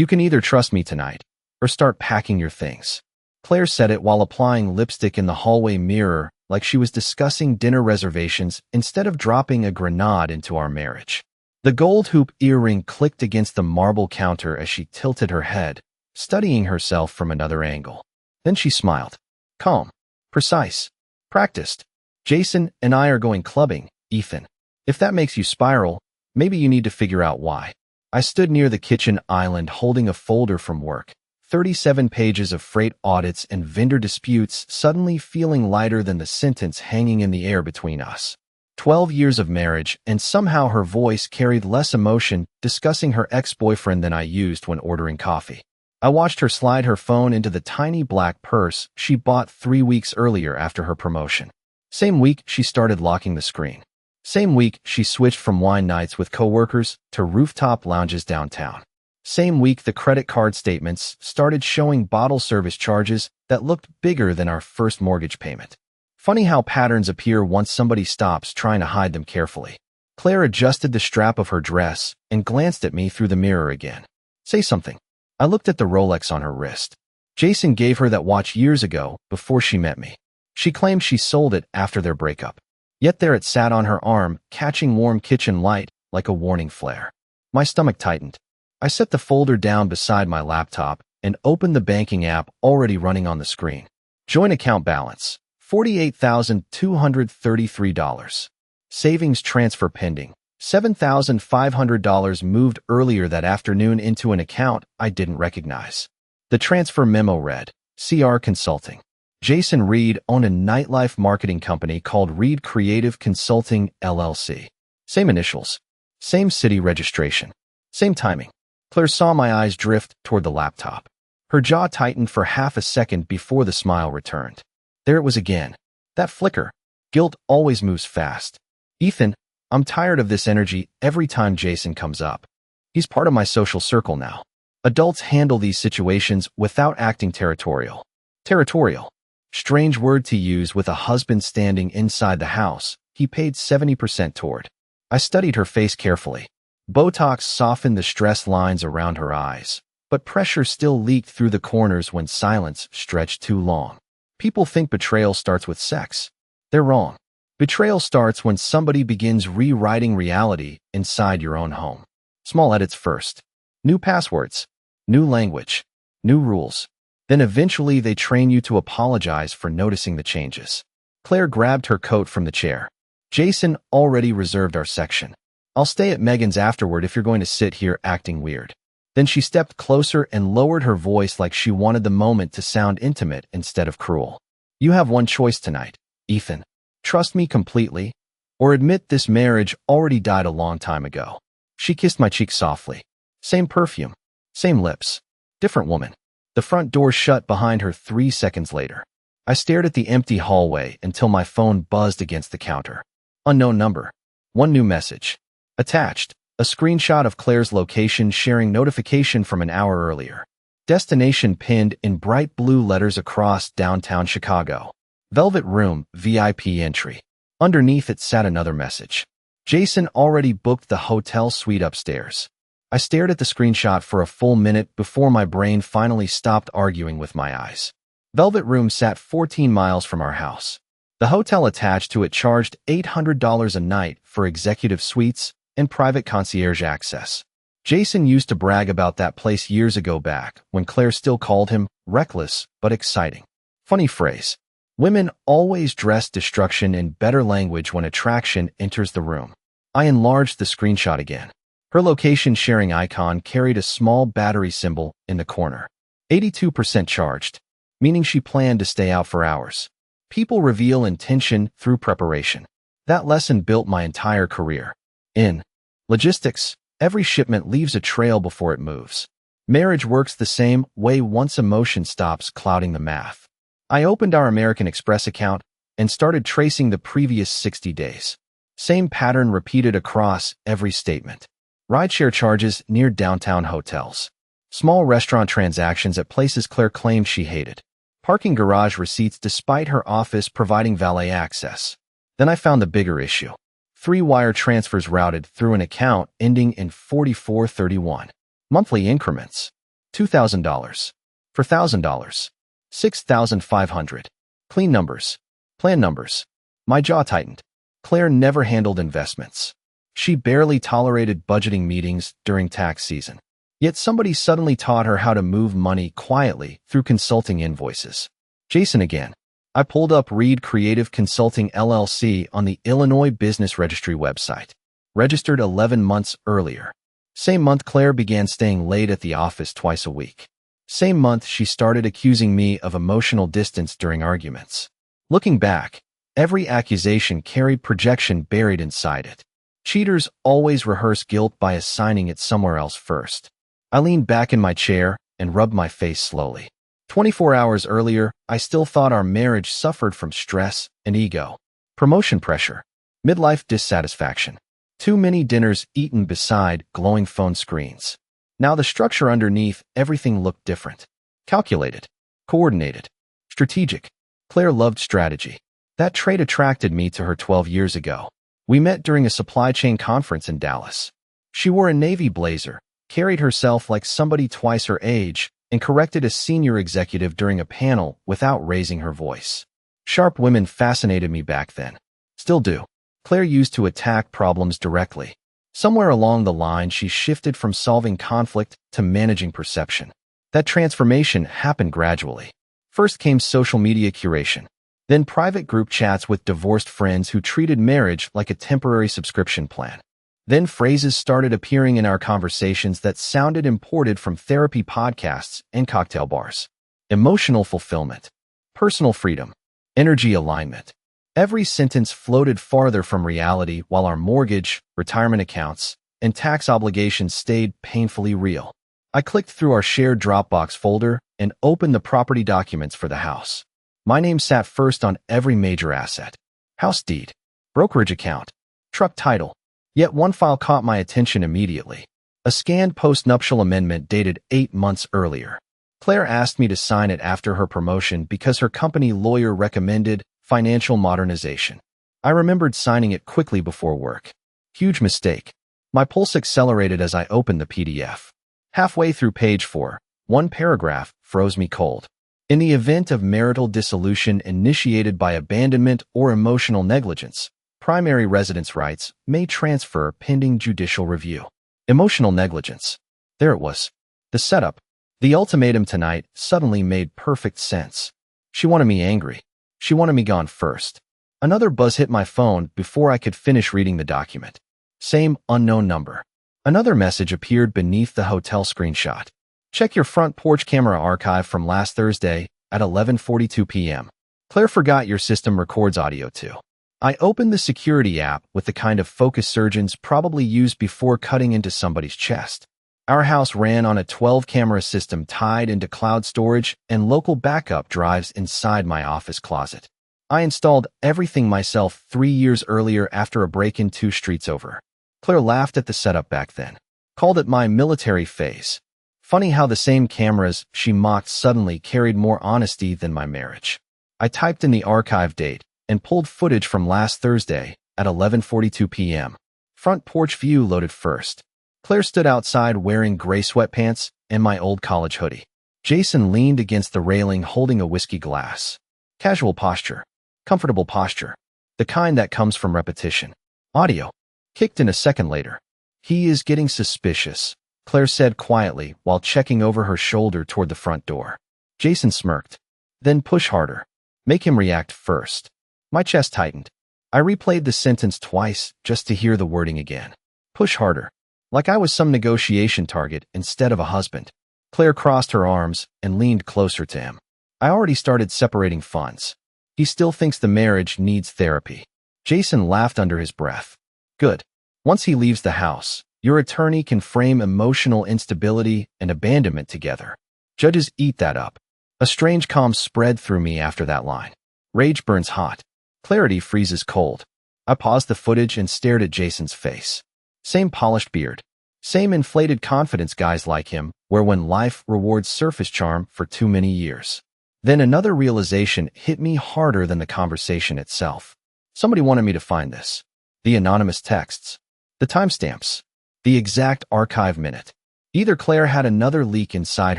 You can either trust me tonight or start packing your things. Claire said it while applying lipstick in the hallway mirror like she was discussing dinner reservations instead of dropping a grenade into our marriage. The gold hoop earring clicked against the marble counter as she tilted her head, studying herself from another angle. Then she smiled. Calm. Precise. Practiced. Jason and I are going clubbing, Ethan. If that makes you spiral, maybe you need to figure out why. I stood near the kitchen island holding a folder from work. 37 pages of freight audits and vendor disputes, suddenly feeling lighter than the sentence hanging in the air between us. 12 years of marriage, and somehow her voice carried less emotion discussing her ex-boyfriend than I used when ordering coffee. I watched her slide her phone into the tiny black purse she bought 3 weeks earlier after her promotion. Same week, she started locking the screen. Same week, she switched from wine nights with coworkers to rooftop lounges downtown. Same week, the credit card statements started showing bottle service charges that looked bigger than our first mortgage payment. Funny how patterns appear once somebody stops trying to hide them carefully. Claire adjusted the strap of her dress and glanced at me through the mirror again. Say something. I looked at the Rolex on her wrist. Jason gave her that watch years ago before she met me. She claimed she sold it after their breakup. Yet there it sat on her arm, catching warm kitchen light like a warning flare. My stomach tightened. I set the folder down beside my laptop and opened the banking app already running on the screen. Joint account balance, $48,233. Savings transfer pending, $7,500 moved earlier that afternoon into an account I didn't recognize. The transfer memo read, CR Consulting. Jason Reed owned a nightlife marketing company called Reed Creative Consulting, LLC. Same initials, same city registration, same timing. Claire saw my eyes drift toward the laptop. Her jaw tightened for half a second before the smile returned. There it was again. That flicker. Guilt always moves fast. Ethan, I'm tired of this energy every time Jason comes up. He's part of my social circle now. Adults handle these situations without acting territorial. Territorial. Strange word to use with a husband standing inside the house he paid 70% toward. I studied her face carefully. Botox softened the stress lines around her eyes, but pressure still leaked through the corners when silence stretched too long. People think betrayal starts with sex. They're wrong. Betrayal starts when somebody begins rewriting reality inside your own home. Small edits first. New passwords, new language, new rules. Then eventually they train you to apologize for noticing the changes. Claire grabbed her coat from the chair. Jason already reserved our section. I'll stay at Megan's afterward if you're going to sit here acting weird. Then she stepped closer and lowered her voice like she wanted the moment to sound intimate instead of cruel. You have one choice tonight, Ethan. Trust me completely, or admit this marriage already died a long time ago. She kissed my cheek softly. Same perfume, same lips, different woman. The front door shut behind her 3 seconds later. I stared at the empty hallway until my phone buzzed against the counter. Unknown number. One new message. Attached, a screenshot of Claire's location sharing notification from an hour earlier. Destination pinned in bright blue letters across downtown Chicago. Velvet room, VIP entry. Underneath it sat another message. Jason already booked the hotel suite upstairs. I stared at the screenshot for a full minute before my brain finally stopped arguing with my eyes. Velvet room sat 14 miles from our house. The hotel attached to it charged $800 a night for executive suites and private concierge access. Jason used to brag about that place years ago back when Claire still called him reckless but exciting. Funny phrase. Women always dress destruction in better language when attraction enters the room. I enlarged the screenshot again. Her location sharing icon carried a small battery symbol in the corner. 82% charged, meaning she planned to stay out for hours. People reveal intention through preparation. That lesson built my entire career. In logistics, every shipment leaves a trail before it moves. Marriage works the same way once emotion stops clouding the math. I opened our American Express account and started tracing the previous 60 days. Same pattern repeated across every statement. Rideshare charges near downtown hotels. Small restaurant transactions at places Claire claimed she hated. Parking garage receipts despite her office providing valet access. Then I found the bigger issue. 3 wire transfers routed through an account ending in 4431. Monthly increments. $2,000. For $1,000. 6,500. Clean numbers. Plan numbers. My jaw tightened. Claire never handled investments. She barely tolerated budgeting meetings during tax season. Yet somebody suddenly taught her how to move money quietly through consulting invoices. Jason again. I pulled up Reed Creative Consulting LLC on the Illinois Business Registry website. Registered 11 months earlier. Same month Claire began staying late at the office twice a week. Same month she started accusing me of emotional distance during arguments. Looking back, every accusation carried projection buried inside it. Cheaters always rehearse guilt by assigning it somewhere else first. I leaned back in my chair and rubbed my face slowly. 24 hours earlier, I still thought our marriage suffered from stress and ego. Promotion pressure. Midlife dissatisfaction. Too many dinners eaten beside glowing phone screens. Now the structure underneath everything looked different. Calculated. Coordinated. Strategic. Claire loved strategy. That trait attracted me to her 12 years ago. We met during a supply chain conference in Dallas. She wore a navy blazer, carried herself like somebody twice her age, and corrected a senior executive during a panel without raising her voice. Sharp women fascinated me back then. Still do. Claire used to attack problems directly. Somewhere along the line, she shifted from solving conflict to managing perception. That transformation happened gradually. First came social media curation, then private group chats with divorced friends who treated marriage like a temporary subscription plan. Then phrases started appearing in our conversations that sounded imported from therapy podcasts and cocktail bars. Emotional fulfillment, personal freedom, energy alignment. Every sentence floated farther from reality while our mortgage, retirement accounts, and tax obligations stayed painfully real. I clicked through our shared Dropbox folder and opened the property documents for the house. My name sat first on every major asset. House deed, brokerage account, truck title. Yet one file caught my attention immediately. A scanned post-nuptial amendment dated 8 months earlier. Claire asked me to sign it after her promotion because her company lawyer recommended financial modernization. I remembered signing it quickly before work. Huge mistake. My pulse accelerated as I opened the PDF. Halfway through page 4, one paragraph froze me cold. In the event of marital dissolution initiated by abandonment or emotional negligence, primary residence rights may transfer pending judicial review. Emotional negligence. There it was. The setup. The ultimatum tonight suddenly made perfect sense. She wanted me angry. She wanted me gone first. Another buzz hit my phone before I could finish reading the document. Same unknown number. Another message appeared beneath the hotel screenshot. Check your front porch camera archive from last Thursday at 11:42 p.m. Claire forgot your system records audio too. I opened the security app with the kind of focus surgeons probably used before cutting into somebody's chest. Our house ran on a 12-camera system tied into cloud storage and local backup drives inside my office closet. I installed everything myself 3 years earlier after a break-in 2 streets over. Claire laughed at the setup back then, called it my military phase. Funny how the same cameras she mocked suddenly carried more honesty than my marriage. I typed in the archive date and pulled footage from last Thursday at 11:42 p.m. Front porch view loaded first. Claire stood outside wearing gray sweatpants and my old college hoodie. Jason leaned against the railing holding a whiskey glass. Casual posture. Comfortable posture. The kind that comes from repetition. Audio. Kicked in a second later. He is getting suspicious, Claire said quietly while checking over her shoulder toward the front door. Jason smirked. Then push harder. Make him react first. My chest tightened. I replayed the sentence twice just to hear the wording again. Push harder. Like I was some negotiation target instead of a husband. Claire crossed her arms and leaned closer to him. I already started separating funds. He still thinks the marriage needs therapy. Jason laughed under his breath. Good. Once he leaves the house, your attorney can frame emotional instability and abandonment together. Judges eat that up. A strange calm spread through me after that line. Rage burns hot. Clarity freezes cold. I paused the footage and stared at Jason's face. Same polished beard. Same inflated confidence guys like him wear when life rewards surface charm for too many years. Then another realization hit me harder than the conversation itself. Somebody wanted me to find this. The anonymous texts. The timestamps. The exact archive minute. Either Claire had another leak inside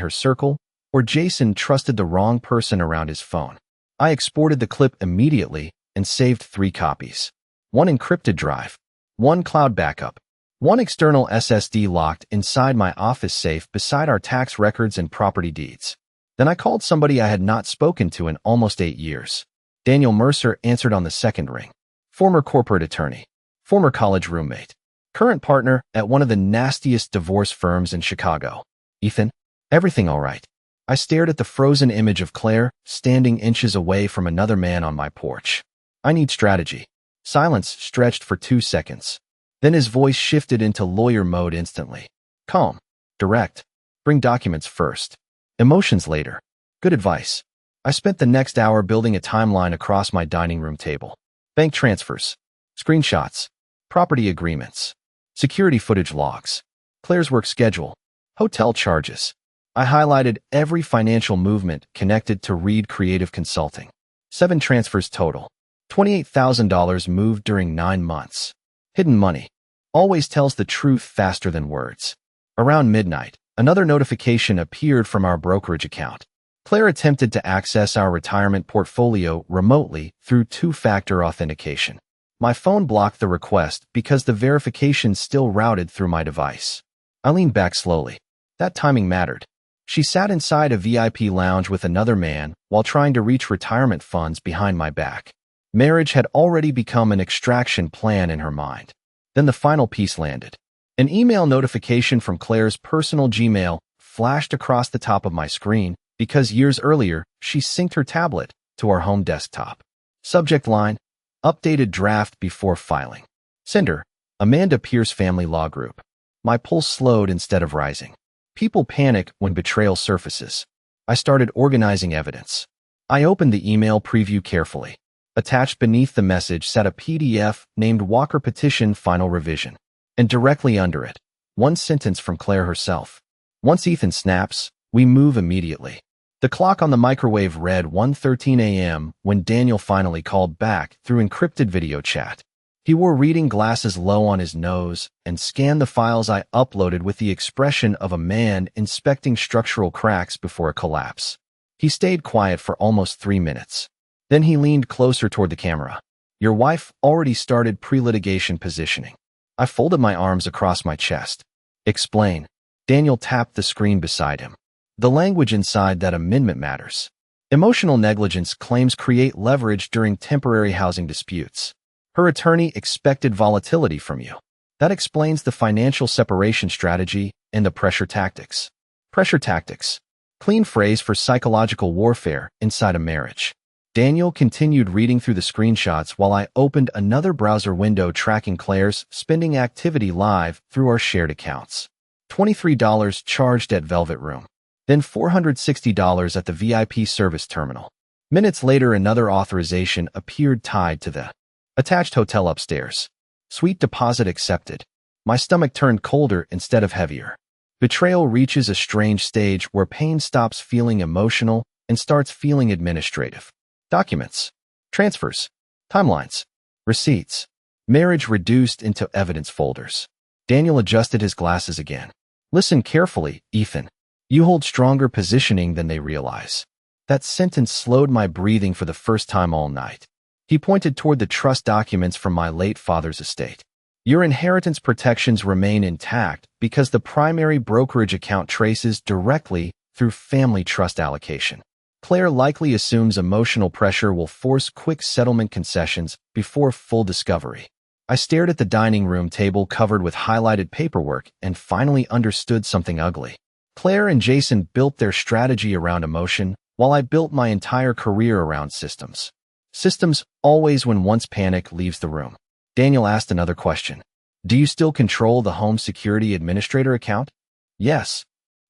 her circle, or Jason trusted the wrong person around his phone. I exported the clip immediately and saved 3 copies. One encrypted drive, one cloud backup, one external SSD locked inside my office safe beside our tax records and property deeds. Then I called somebody I had not spoken to in almost 8 years. Daniel Mercer answered on the second ring. Former corporate attorney, former college roommate, current partner at one of the nastiest divorce firms in Chicago. Ethan, everything all right? I stared at the frozen image of Claire, standing inches away from another man on my porch. I need strategy. Silence stretched for 2 seconds. Then his voice shifted into lawyer mode instantly. Calm. Direct. Bring documents first. Emotions later. Good advice. I spent the next hour building a timeline across my dining room table. Bank transfers. Screenshots. Property agreements. Security footage logs. Claire's work schedule. Hotel charges. I highlighted every financial movement connected to Reed Creative Consulting. 7 transfers total. $28,000 moved during 9 months. Hidden money. Always tells the truth faster than words. Around midnight, another notification appeared from our brokerage account. Claire attempted to access our retirement portfolio remotely through 2-factor authentication. My phone blocked the request because the verification still routed through my device. I leaned back slowly. That timing mattered. She sat inside a VIP lounge with another man while trying to reach retirement funds behind my back. Marriage had already become an extraction plan in her mind. Then the final piece landed. An email notification from Claire's personal Gmail flashed across the top of my screen because years earlier, she synced her tablet to our home desktop. Subject line, updated draft before filing. Sender, Amanda Pierce Family Law Group. My pulse slowed instead of rising. People panic when betrayal surfaces. I started organizing evidence. I opened the email preview carefully. Attached beneath the message sat a PDF named Walker Petition Final Revision. And directly under it, one sentence from Claire herself. Once Ethan snaps, we move immediately. The clock on the microwave read 1:13 a.m. when Daniel finally called back through encrypted video chat. He wore reading glasses low on his nose and scanned the files I uploaded with the expression of a man inspecting structural cracks before a collapse. He stayed quiet for almost 3 minutes. Then he leaned closer toward the camera. Your wife already started pre-litigation positioning. I folded my arms across my chest. Explain. Daniel tapped the screen beside him. The language inside that amendment matters. Emotional negligence claims create leverage during temporary housing disputes. Her attorney expected volatility from you. That explains the financial separation strategy and the pressure tactics. Pressure tactics. Clean phrase for psychological warfare inside a marriage. Daniel continued reading through the screenshots while I opened another browser window tracking Claire's spending activity live through our shared accounts. $23 charged at Velvet Room. Then $460 at the VIP service terminal. Minutes later, another authorization appeared tied to the attached hotel upstairs. Suite deposit accepted. My stomach turned colder instead of heavier. Betrayal reaches a strange stage where pain stops feeling emotional and starts feeling administrative. Documents, transfers, timelines, receipts. Marriage reduced into evidence folders. Daniel adjusted his glasses again. Listen carefully, Ethan. You hold stronger positioning than they realize. That sentence slowed my breathing for the first time all night. He pointed toward the trust documents from my late father's estate. Your inheritance protections remain intact because the primary brokerage account traces directly through family trust allocation. Claire likely assumes emotional pressure will force quick settlement concessions before full discovery. I stared at the dining room table covered with highlighted paperwork and finally understood something ugly. Claire and Jason built their strategy around emotion, while I built my entire career around systems. Systems always when once panic leaves the room. Daniel asked another question. Do you still control the home security administrator account? Yes.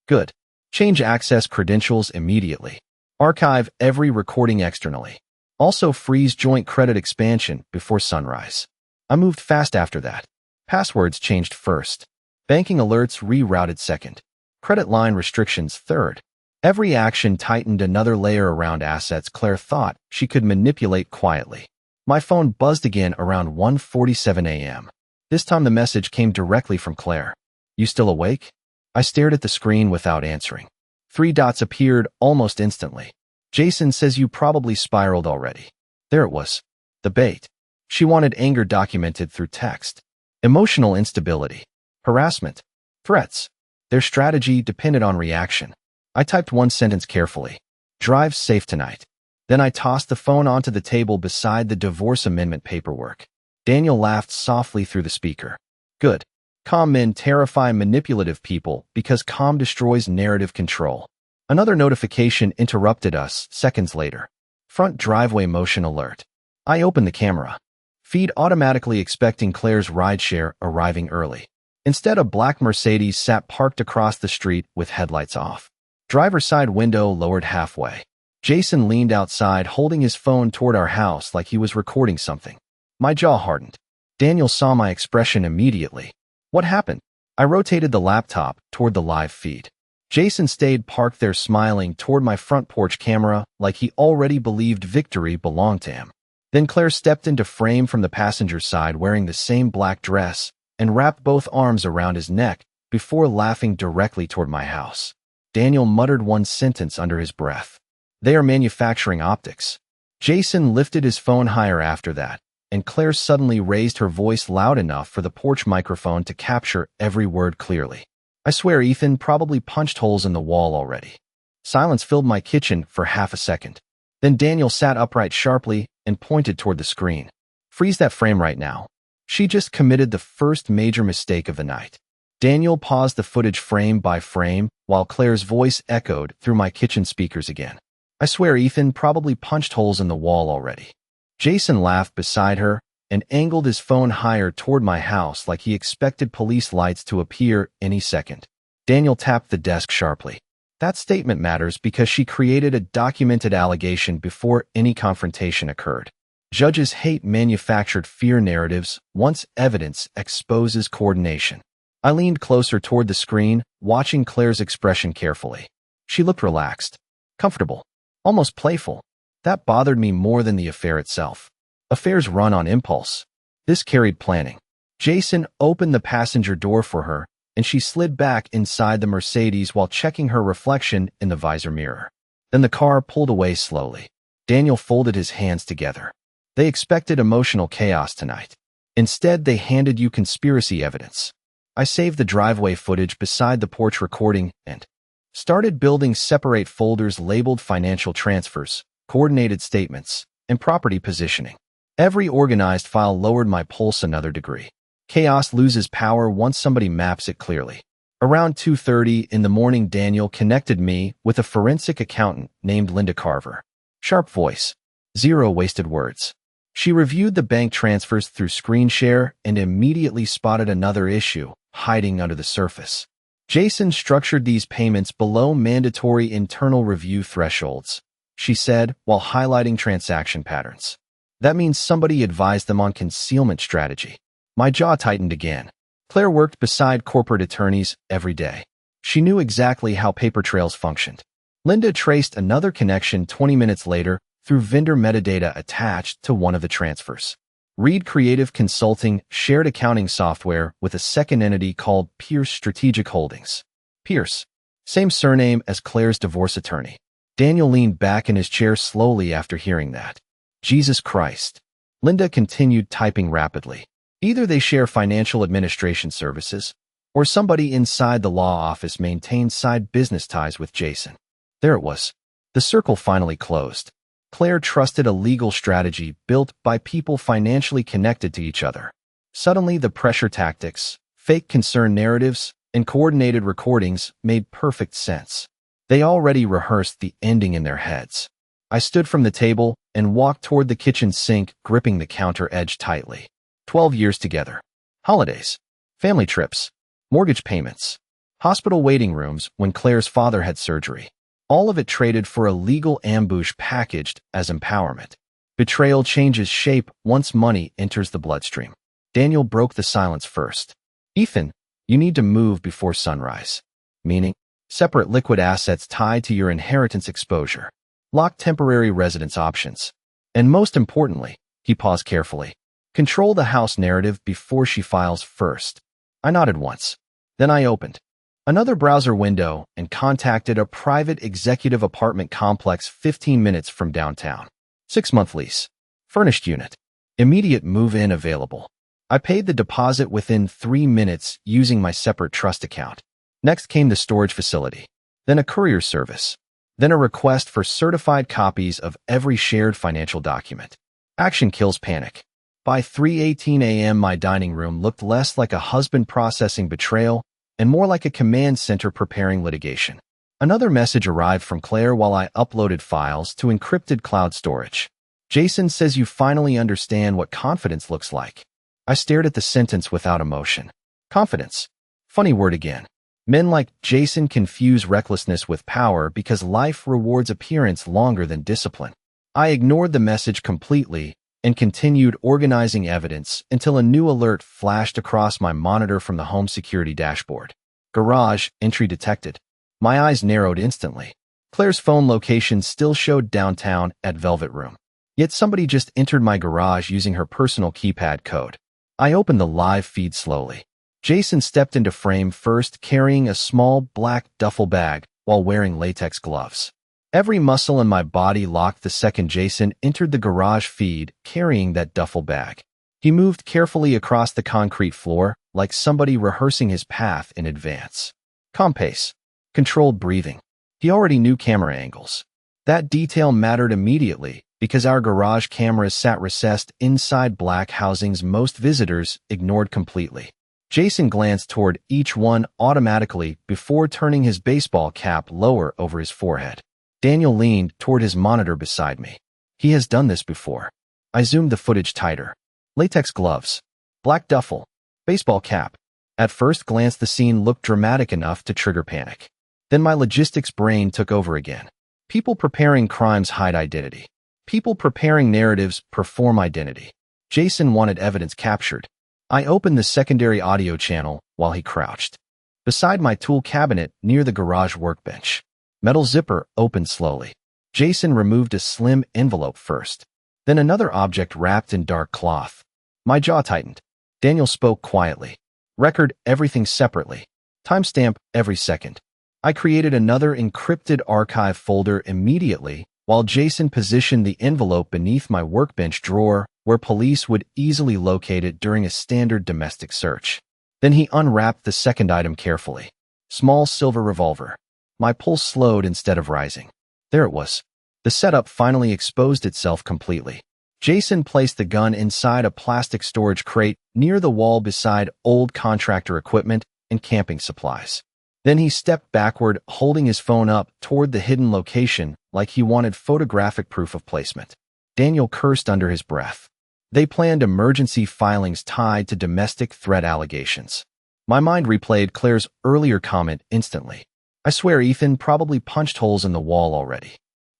Good. Change access credentials immediately. Archive every recording externally. Also freeze joint credit expansion before sunrise. I moved fast after that. Passwords changed first. Banking alerts rerouted second. Credit line restrictions third. Every action tightened another layer around assets Claire thought she could manipulate quietly. My phone buzzed again around 1:47 a.m. This time the message came directly from Claire. You still awake? I stared at the screen without answering. 3 dots appeared almost instantly. Jason says you probably spiraled already. There it was. The bait. She wanted anger documented through text. Emotional instability. Harassment. Threats. Their strategy depended on reaction. I typed one sentence carefully. Drive safe tonight. Then I tossed the phone onto the table beside the divorce amendment paperwork. Daniel laughed softly through the speaker. Good. Calm men terrify manipulative people because calm destroys narrative control. Another notification interrupted us seconds later. Front driveway motion alert. I opened the camera. Feed automatically expecting Claire's rideshare arriving early. Instead, a black Mercedes sat parked across the street with headlights off. Driver's side window lowered halfway. Jason leaned outside holding his phone toward our house like he was recording something. My jaw hardened. Daniel saw my expression immediately. What happened? I rotated the laptop toward the live feed. Jason stayed parked there smiling toward my front porch camera like he already believed victory belonged to him. Then Claire stepped into frame from the passenger side wearing the same black dress and wrapped both arms around his neck before laughing directly toward my house. Daniel muttered one sentence under his breath. They are manufacturing optics. Jason lifted his phone higher after that, and Claire suddenly raised her voice loud enough for the porch microphone to capture every word clearly. I swear Ethan probably punched holes in the wall already. Silence filled my kitchen for half a second. Then Daniel sat upright sharply and pointed toward the screen. Freeze that frame right now. She just committed the first major mistake of the night. Daniel paused the footage frame by frame while Claire's voice echoed through my kitchen speakers again. I swear Ethan probably punched holes in the wall already. Jason laughed beside her and angled his phone higher toward my house like he expected police lights to appear any second. Daniel tapped the desk sharply. That statement matters because she created a documented allegation before any confrontation occurred. Judges hate manufactured fear narratives once evidence exposes coordination. I leaned closer toward the screen, watching Claire's expression carefully. She looked relaxed, comfortable, almost playful. That bothered me more than the affair itself. Affairs run on impulse. This carried planning. Jason opened the passenger door for her, and she slid back inside the Mercedes while checking her reflection in the visor mirror. Then the car pulled away slowly. Daniel folded his hands together. They expected emotional chaos tonight. Instead, they handed you conspiracy evidence. I saved the driveway footage beside the porch recording and started building separate folders labeled financial transfers, coordinated statements, and property positioning. Every organized file lowered my pulse another degree. Chaos loses power once somebody maps it clearly. Around 2:30 in the morning, Daniel connected me with a forensic accountant named Linda Carver. Sharp voice. 0 wasted words. She reviewed the bank transfers through screen share and immediately spotted another issue hiding under the surface. Jason structured these payments below mandatory internal review thresholds, she said while highlighting transaction patterns. That means somebody advised them on concealment strategy. My jaw tightened again. Claire worked beside corporate attorneys every day. She knew exactly how paper trails functioned. Linda traced another connection 20 minutes later through vendor metadata attached to one of the transfers. Reed Creative Consulting shared accounting software with a second entity called Pierce Strategic Holdings. Pierce, same surname as Claire's divorce attorney. Daniel leaned back in his chair slowly after hearing that. Jesus Christ. Linda continued typing rapidly. Either they share financial administration services, or somebody inside the law office maintains side business ties with Jason. There it was. The circle finally closed. Claire trusted a legal strategy built by people financially connected to each other. Suddenly, the pressure tactics, fake concern narratives, and coordinated recordings made perfect sense. They already rehearsed the ending in their heads. I stood from the table and walked toward the kitchen sink, gripping the counter edge tightly. 12 years together. Holidays. Family trips. Mortgage payments. Hospital waiting rooms when Claire's father had surgery. All of it traded for a legal ambush packaged as empowerment. Betrayal changes shape once money enters the bloodstream. Daniel broke the silence first. Ethan, you need to move before sunrise. Meaning, separate liquid assets tied to your inheritance exposure. Lock temporary residence options. And most importantly, he paused carefully. Control the house narrative before she files first. I nodded once. Then I opened. Another browser window, and contacted a private executive apartment complex 15 minutes from downtown. 6-month lease. Furnished unit. Immediate move-in available. I paid the deposit within 3 minutes using my separate trust account. Next came the storage facility. Then a courier service. Then a request for certified copies of every shared financial document. Action kills panic. By 3:18 a.m. my dining room looked less like a husband processing betrayal and more like a command center preparing litigation. Another message arrived from Claire while I uploaded files to encrypted cloud storage. Jason says you finally understand what confidence looks like. I stared at the sentence without emotion. Confidence. Funny word again. Men like Jason confuse recklessness with power because life rewards appearance longer than discipline. I ignored the message completely and continued organizing evidence until a new alert flashed across my monitor from the home security dashboard. Garage entry detected. My eyes narrowed instantly. Claire's phone location still showed downtown at Velvet Room. Yet somebody just entered my garage using her personal keypad code. I opened the live feed slowly. Jason stepped into frame first, carrying a small black duffel bag while wearing latex gloves. Every muscle in my body locked the second Jason entered the garage feed carrying that duffel bag. He moved carefully across the concrete floor like somebody rehearsing his path in advance. Calm pace. Controlled breathing. He already knew camera angles. That detail mattered immediately because our garage cameras sat recessed inside black housings most visitors ignored completely. Jason glanced toward each one automatically before turning his baseball cap lower over his forehead. Daniel leaned toward his monitor beside me. He has done this before. I zoomed the footage tighter. Latex gloves. Black duffel. Baseball cap. At first glance, the scene looked dramatic enough to trigger panic. Then my logistics brain took over again. People preparing crimes hide identity. People preparing narratives perform identity. Jason wanted evidence captured. I opened the secondary audio channel while he crouched. Beside my tool cabinet near the garage workbench. Metal zipper opened slowly. Jason removed a slim envelope first. Then another object wrapped in dark cloth. My jaw tightened. Daniel spoke quietly. Record everything separately. Timestamp every second. I created another encrypted archive folder immediately while Jason positioned the envelope beneath my workbench drawer where police would easily locate it during a standard domestic search. Then he unwrapped the second item carefully. Small silver revolver. My pulse slowed instead of rising. There it was. The setup finally exposed itself completely. Jason placed the gun inside a plastic storage crate near the wall beside old contractor equipment and camping supplies. Then he stepped backward, holding his phone up toward the hidden location like he wanted photographic proof of placement. Daniel cursed under his breath. They planned emergency filings tied to domestic threat allegations. My mind replayed Claire's earlier comment instantly. I swear Ethan probably punched holes in the wall already.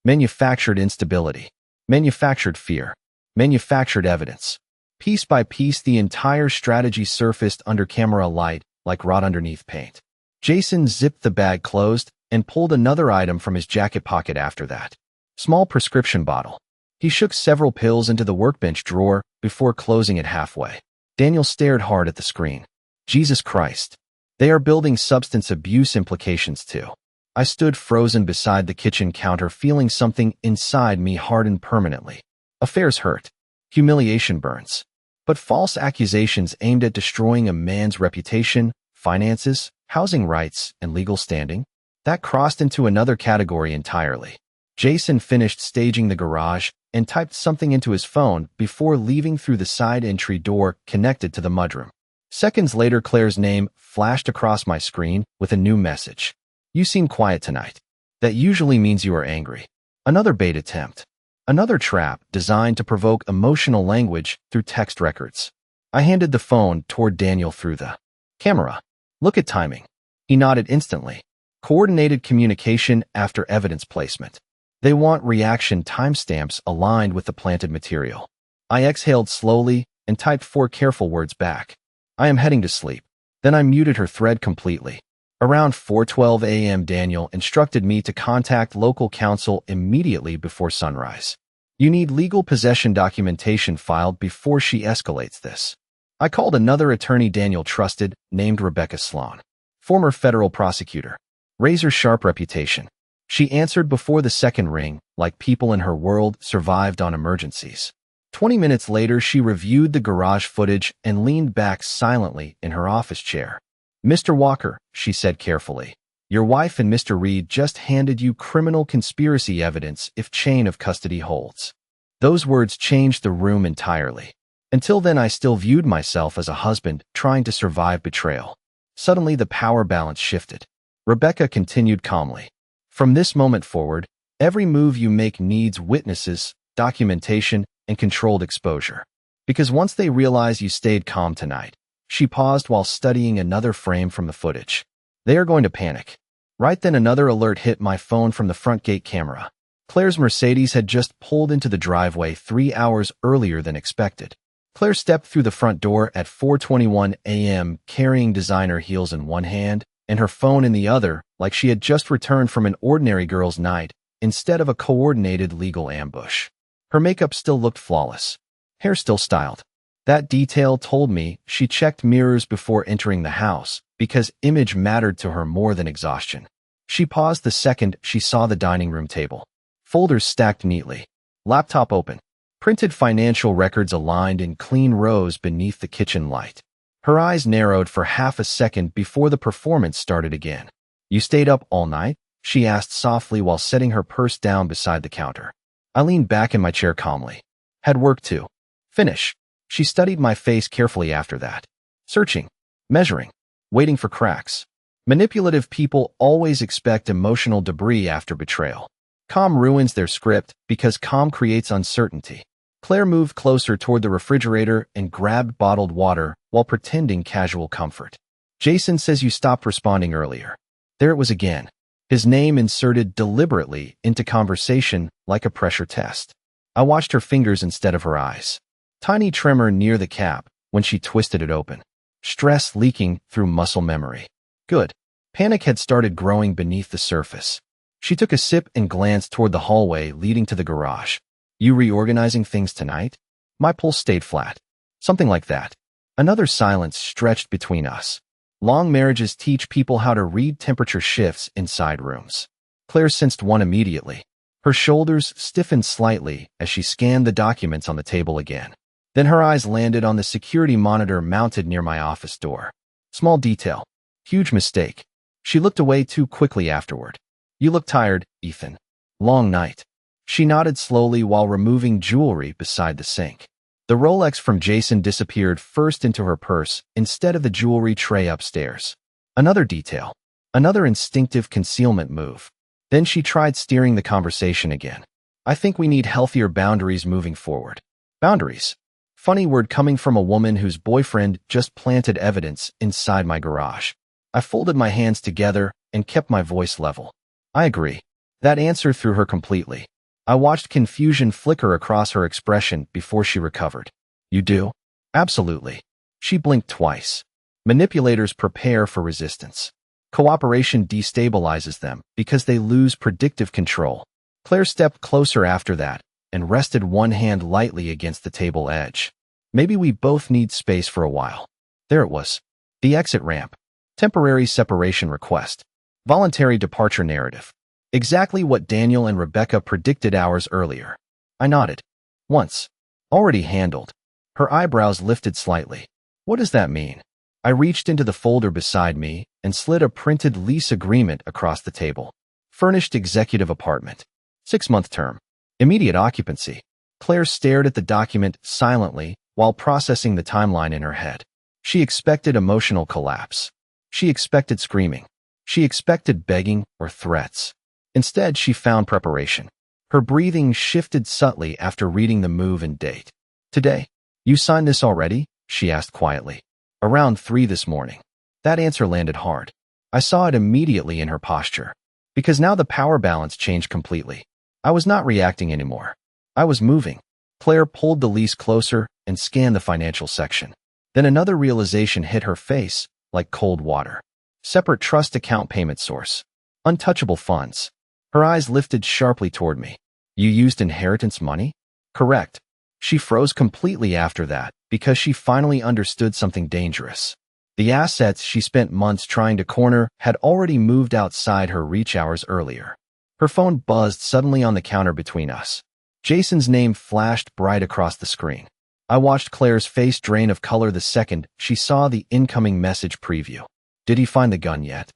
Manufactured instability. Manufactured fear. Manufactured evidence. Piece by piece, the entire strategy surfaced under camera light like rot underneath paint. Jason zipped the bag closed and pulled another item from his jacket pocket after that. Small prescription bottle. He shook several pills into the workbench drawer before closing it halfway. Daniel stared hard at the screen. Jesus Christ. They are building substance abuse implications too. I stood frozen beside the kitchen counter, feeling something inside me harden permanently. Affairs hurt. Humiliation burns. But false accusations aimed at destroying a man's reputation, finances, housing rights, and legal standing? That crossed into another category entirely. Jason finished staging the garage and typed something into his phone before leaving through the side entry door connected to the mudroom. Seconds later, Claire's name flashed across my screen with a new message. You seem quiet tonight. That usually means you are angry. Another bait attempt. Another trap designed to provoke emotional language through text records. I handed the phone toward Daniel through the camera. Look at timing. He nodded instantly. Coordinated communication after evidence placement. They want reaction timestamps aligned with the planted material. I exhaled slowly and typed 4 careful words back. I am heading to sleep. Then I muted her thread completely. Around 4:12 a.m. Daniel instructed me to contact local counsel immediately before sunrise. You need legal possession documentation filed before she escalates this. I called another attorney Daniel trusted, named Rebecca Sloan. Former federal prosecutor. Razor-sharp reputation. She answered before the second ring, like people in her world survived on emergencies. 20 minutes later, she reviewed the garage footage and leaned back silently in her office chair. "Mr. Walker," she said carefully, "your wife and Mr. Reed just handed you criminal conspiracy evidence if chain of custody holds." Those words changed the room entirely. Until then, I still viewed myself as a husband trying to survive betrayal. Suddenly, the power balance shifted. Rebecca continued calmly. "From this moment forward, every move you make needs witnesses, documentation, and controlled exposure. Because once they realize you stayed calm tonight," she paused while studying another frame from the footage, "they are going to panic." Right then, another alert hit my phone from the front gate camera. Claire's Mercedes had just pulled into the driveway 3 hours earlier than expected. Claire stepped through the front door at 4:21 a.m., carrying designer heels in one hand and her phone in the other, like she had just returned from an ordinary girls' night instead of a coordinated legal ambush. Her makeup still looked flawless. Hair still styled. That detail told me she checked mirrors before entering the house because image mattered to her more than exhaustion. She paused the second she saw the dining room table. Folders stacked neatly. Laptop open. Printed financial records aligned in clean rows beneath the kitchen light. Her eyes narrowed for half a second before the performance started again. "You stayed up all night?" she asked softly while setting her purse down beside the counter. I leaned back in my chair calmly. "Had work to finish." She studied my face carefully after that. Searching, measuring, waiting for cracks. Manipulative people always expect emotional debris after betrayal. Calm ruins their script because calm creates uncertainty. Claire moved closer toward the refrigerator and grabbed bottled water while pretending casual comfort. "Jason says you stopped responding earlier." There it was again. His name inserted deliberately into conversation like a pressure test. I watched her fingers instead of her eyes. Tiny tremor near the cap when she twisted it open. Stress leaking through muscle memory. Good. Panic had started growing beneath the surface. She took a sip and glanced toward the hallway leading to the garage. "You reorganizing things tonight?" My pulse stayed flat. Something like that. Another silence stretched between us. Long marriages teach people how to read temperature shifts inside rooms. Claire sensed one immediately. Her shoulders stiffened slightly as she scanned the documents on the table again. Then her eyes landed on the security monitor mounted near my office door. Small detail. Huge mistake. She looked away too quickly afterward. "You look tired, Ethan. Long night." She nodded slowly while removing jewelry beside the sink. The Rolex from Jason disappeared first into her purse instead of the jewelry tray upstairs. Another detail. Another instinctive concealment move. Then she tried steering the conversation again. "I think we need healthier boundaries moving forward." Boundaries. Funny word coming from a woman whose boyfriend just planted evidence inside my garage. I folded my hands together and kept my voice level. "I agree." That answer threw her completely. I watched confusion flicker across her expression before she recovered. "You do?" "Absolutely." She blinked twice. Manipulators prepare for resistance. Cooperation destabilizes them because they lose predictive control. Claire stepped closer after that and rested one hand lightly against the table edge. "Maybe we both need space for a while." There it was. The exit ramp. Temporary separation request. Voluntary departure narrative. Exactly what Daniel and Rebecca predicted hours earlier. I nodded. "Once. Already handled." Her eyebrows lifted slightly. "What does that mean?" I reached into the folder beside me and slid a printed lease agreement across the table. Furnished executive apartment. 6-month term. Immediate occupancy. Claire stared at the document silently while processing the timeline in her head. She expected emotional collapse. She expected screaming. She expected begging or threats. Instead, she found preparation. Her breathing shifted subtly after reading the move and date. "Today. You signed this already?" she asked quietly. "Around 3 this morning." That answer landed hard. I saw it immediately in her posture. Because now the power balance changed completely. I was not reacting anymore. I was moving. Claire pulled the lease closer and scanned the financial section. Then another realization hit her face like cold water. Separate trust account payment source. Untouchable funds. Her eyes lifted sharply toward me. "You used inheritance money?" "Correct." She froze completely after that because she finally understood something dangerous. The assets she spent months trying to corner had already moved outside her reach hours earlier. Her phone buzzed suddenly on the counter between us. Jason's name flashed bright across the screen. I watched Claire's face drain of color the second she saw the incoming message preview. Did he find the gun yet?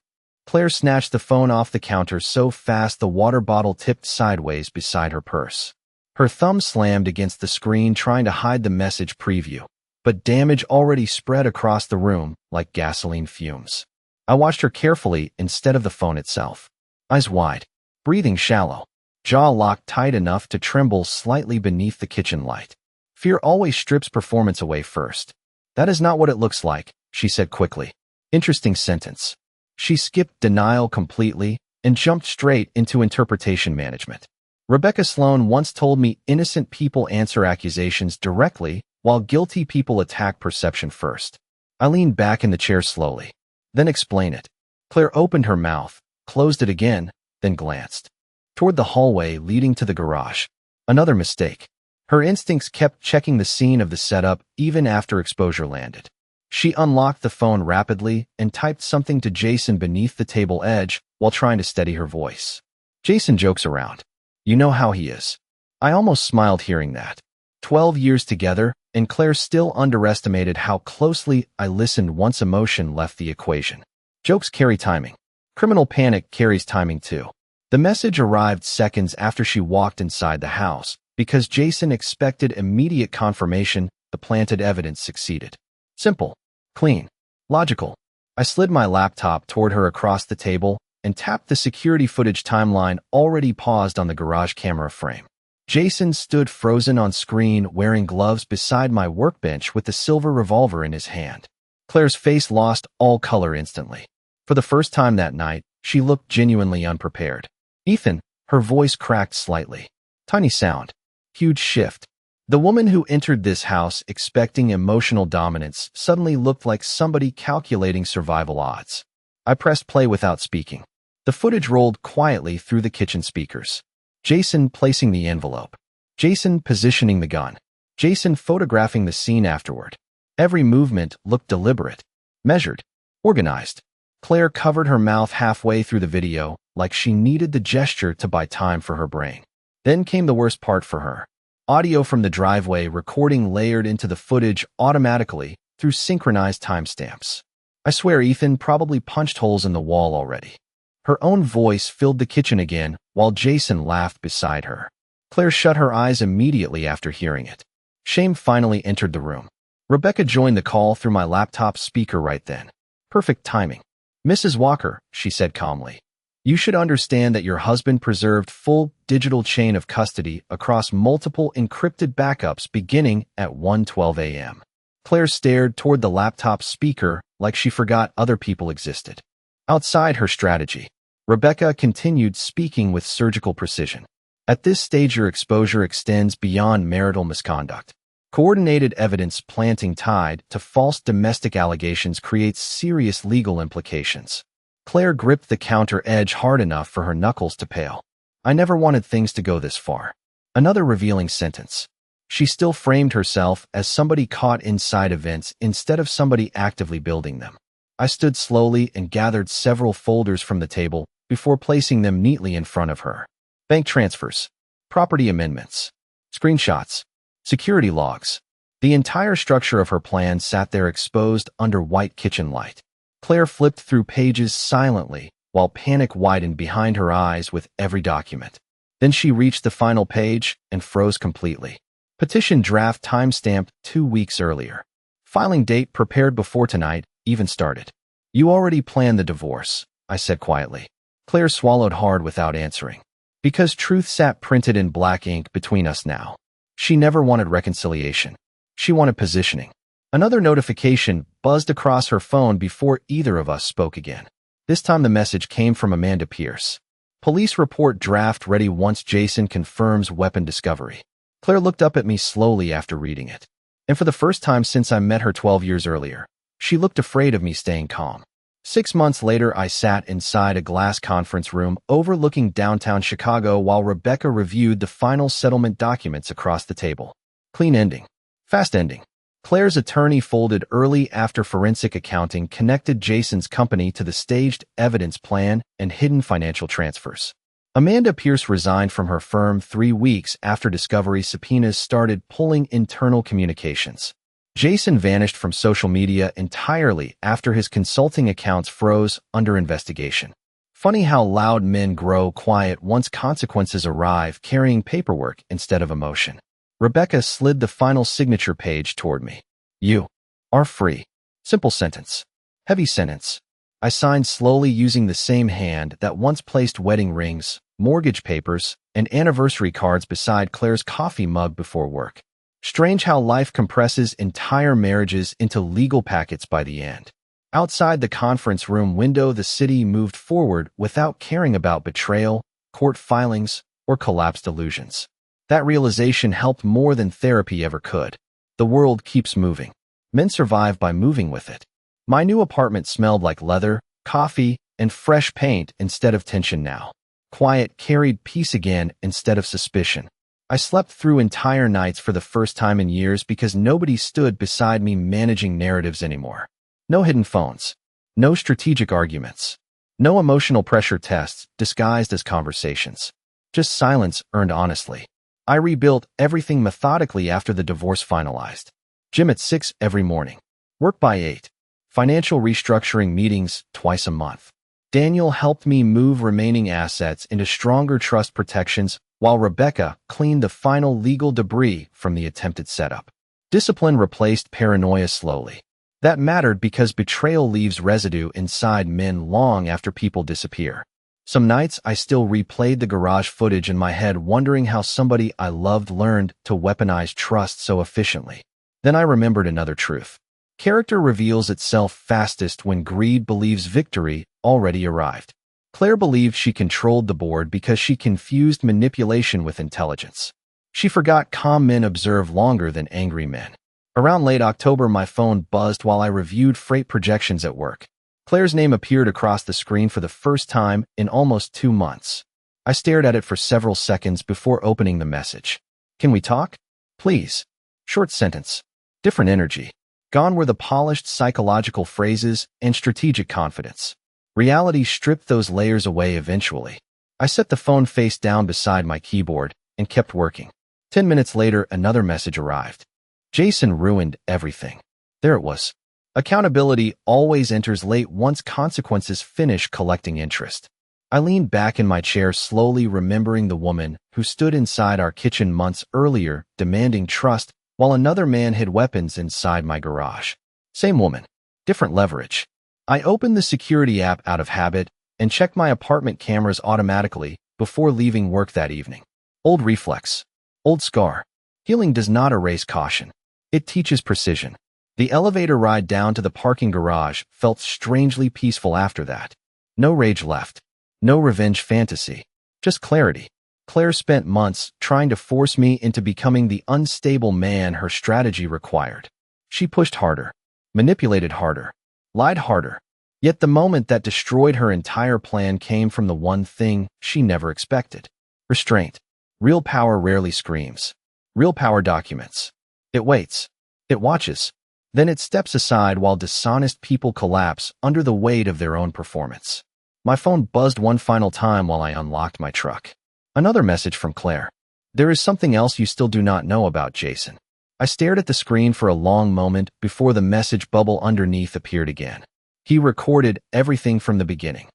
Claire snatched the phone off the counter so fast the water bottle tipped sideways beside her purse. Her thumb slammed against the screen trying to hide the message preview, but damage already spread across the room like gasoline fumes. I watched her carefully instead of the phone itself. Eyes wide, breathing shallow, jaw locked tight enough to tremble slightly beneath the kitchen light. Fear always strips performance away first. That is not what it looks like, she said quickly. Interesting sentence. She skipped denial completely and jumped straight into interpretation management. Rebecca Sloan once told me innocent people answer accusations directly while guilty people attack perception first. I leaned back in the chair slowly. Then explain it. Claire opened her mouth, closed it again, then glanced toward the hallway leading to the garage. Another mistake. Her instincts kept checking the scene of the setup even after exposure landed. She unlocked the phone rapidly and typed something to Jason beneath the table edge while trying to steady her voice. Jason jokes around. You know how he is. I almost smiled hearing that. 12 years together, and Claire still underestimated how closely I listened once emotion left the equation. Jokes carry timing. Criminal panic carries timing too. The message arrived seconds after she walked inside the house, because Jason expected immediate confirmation the planted evidence succeeded. Simple, clean, logical. I slid my laptop toward her across the table and tapped the security footage timeline already paused on the garage camera frame. Jason stood frozen on screen wearing gloves beside my workbench with the silver revolver in his hand. Claire's face lost all color instantly. For the first time that night, she looked genuinely unprepared. Ethan, her voice cracked slightly. Tiny sound. Huge shift. The woman who entered this house expecting emotional dominance suddenly looked like somebody calculating survival odds. I pressed play without speaking. The footage rolled quietly through the kitchen speakers. Jason placing the envelope. Jason positioning the gun. Jason photographing the scene afterward. Every movement looked deliberate, measured, organized. Claire covered her mouth halfway through the video, like she needed the gesture to buy time for her brain. Then came the worst part for her. Audio from the driveway recording layered into the footage automatically through synchronized timestamps. I swear Ethan probably punched holes in the wall already. Her own voice filled the kitchen again while Jason laughed beside her. Claire shut her eyes immediately after hearing it. Shame finally entered the room. Rebecca joined the call through my laptop speaker right then. Perfect timing. Mrs. Walker, she said calmly. You should understand that your husband preserved full digital chain of custody across multiple encrypted backups beginning at 1:12 a.m. Claire stared toward the laptop speaker like she forgot other people existed. Outside her strategy, Rebecca continued speaking with surgical precision. At this stage, your exposure extends beyond marital misconduct. Coordinated evidence planting tied to false domestic allegations creates serious legal implications. Claire gripped the counter edge hard enough for her knuckles to pale. I never wanted things to go this far. Another revealing sentence. She still framed herself as somebody caught inside events instead of somebody actively building them. I stood slowly and gathered several folders from the table before placing them neatly in front of her. Bank transfers, property amendments, screenshots, security logs. The entire structure of her plan sat there exposed under white kitchen light. Claire flipped through pages silently while panic widened behind her eyes with every document. Then she reached the final page and froze completely. Petition draft timestamped 2 weeks earlier. Filing date prepared before tonight even started. You already planned the divorce, I said quietly. Claire swallowed hard without answering. Because truth sat printed in black ink between us now. She never wanted reconciliation. She wanted positioning. Another notification buzzed across her phone before either of us spoke again. This time the message came from Amanda Pierce. Police report draft ready once Jason confirms weapon discovery. Claire looked up at me slowly after reading it. And for the first time since I met her 12 years earlier, she looked afraid of me staying calm. 6 months later, I sat inside a glass conference room overlooking downtown Chicago while Rebecca reviewed the final settlement documents across the table. Clean ending. Fast ending. Claire's attorney folded early after forensic accounting connected Jason's company to the staged evidence plan and hidden financial transfers. Amanda Pierce resigned from her firm 3 weeks after discovery subpoenas started pulling internal communications. Jason vanished from social media entirely after his consulting accounts froze under investigation. Funny how loud men grow quiet once consequences arrive, carrying paperwork instead of emotion. Rebecca slid the final signature page toward me. You are free. Simple sentence. Heavy sentence. I signed slowly, using the same hand that once placed wedding rings, mortgage papers, and anniversary cards beside Claire's coffee mug before work. Strange how life compresses entire marriages into legal packets by the end. Outside the conference room window, the city moved forward without caring about betrayal, court filings, or collapsed illusions. That realization helped more than therapy ever could. The world keeps moving. Men survive by moving with it. My new apartment smelled like leather, coffee, and fresh paint instead of tension now. Quiet carried peace again instead of suspicion. I slept through entire nights for the first time in years because nobody stood beside me managing narratives anymore. No hidden phones. No strategic arguments. No emotional pressure tests disguised as conversations. Just silence earned honestly. I rebuilt everything methodically after the divorce finalized. Gym at 6 every morning. Work by 8. Financial restructuring meetings twice a month. Daniel helped me move remaining assets into stronger trust protections while Rebecca cleaned the final legal debris from the attempted setup. Discipline replaced paranoia slowly. That mattered because betrayal leaves residue inside men long after people disappear. Some nights I still replayed the garage footage in my head, wondering how somebody I loved learned to weaponize trust so efficiently. Then I remembered another truth. Character reveals itself fastest when greed believes victory already arrived. Claire believed she controlled the board because she confused manipulation with intelligence. She forgot calm men observe longer than angry men. Around late October, my phone buzzed while I reviewed freight projections at work. Claire's name appeared across the screen for the first time in almost 2 months. I stared at it for several seconds before opening the message. Can we talk? Please. Short sentence. Different energy. Gone were the polished psychological phrases and strategic confidence. Reality stripped those layers away eventually. I set the phone face down beside my keyboard and kept working. 10 minutes later, another message arrived. Jason ruined everything. There it was. Accountability always enters late once consequences finish collecting interest. I leaned back in my chair, slowly remembering the woman who stood inside our kitchen months earlier, demanding trust, while another man hid weapons inside my garage. Same woman, different leverage. I opened the security app out of habit and checked my apartment cameras automatically before leaving work that evening. Old reflex. Old scar. Healing does not erase caution. It teaches precision. The elevator ride down to the parking garage felt strangely peaceful after that. No rage left. No revenge fantasy. Just clarity. Claire spent months trying to force me into becoming the unstable man her strategy required. She pushed harder, manipulated harder, lied harder. Yet the moment that destroyed her entire plan came from the one thing she never expected. Restraint. Real power rarely screams. Real power documents. It waits. It watches. Then it steps aside while dishonest people collapse under the weight of their own performance. My phone buzzed one final time while I unlocked my truck. Another message from Claire. There is something else you still do not know about Jason. I stared at the screen for a long moment before the message bubble underneath appeared again. He recorded everything from the beginning.